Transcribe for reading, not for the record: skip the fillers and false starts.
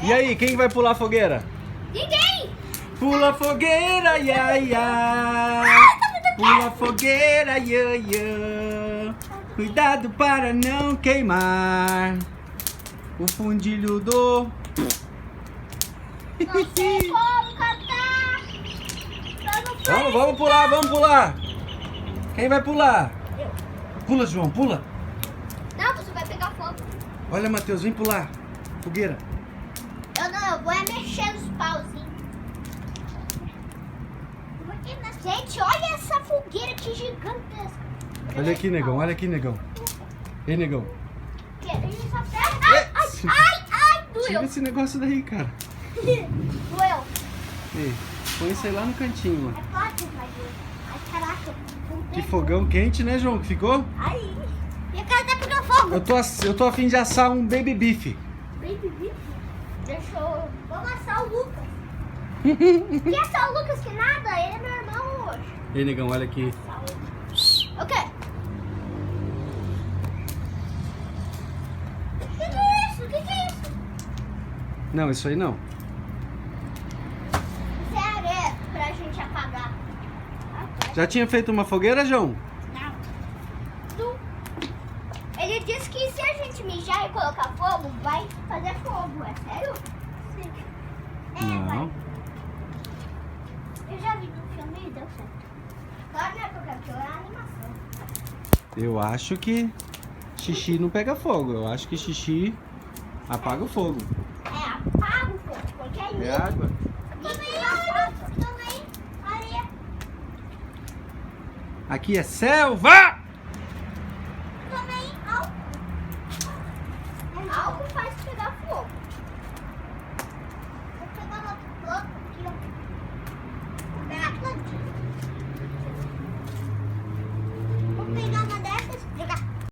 E aí, quem vai pular a fogueira? Ninguém! Pula a fogueira, ia, ia. Pula a fogueira, ia, ia. Cuidado para não queimar o fundilho do... Não sei como cantar. Vamos pular, vamos pular. Quem vai pular? Eu. Pula, João, pula. Não, você vai pegar fogo. Olha, Matheus, vem pular. Fogueira. Eu vou mexer nos pauzinhos. Gente, olha essa fogueira que gigantesca. Olha aqui, negão, olha aqui, negão. Ei, negão. Ai, Tira doeu. esse negócio daí, cara. Doeu. Ei, põe isso aí lá no cantinho, ó. É fácil, mas doeu. Ai, caraca. Que fogão quente, né, João, que ficou? Ai, minha cara tá pegando fogo. Eu tô a fim de assar um baby beef. Baby beef? Deixa eu... Vamos assar o Lucas. Que assar o Lucas que nada? Ele é meu irmão hoje. Ei, negão, olha aqui. Ok. O que é isso? O que é isso? Não, isso aí não. Isso é areia pra gente apagar. Já tinha feito uma fogueira, João? Não. Ele disse que se a gente mijar e colocar fogo, vai fazer fogo. É sério? Sim. Não. Vai. Eu já vi no filme e deu certo. Claro, não é porque aquilo é a animação. Eu acho que xixi não pega fogo. Eu acho que xixi apaga o fogo. É, apaga o fogo, porque é É água. Também areia. Aqui é selva! Também álcool. Álcool faz pegar fogo.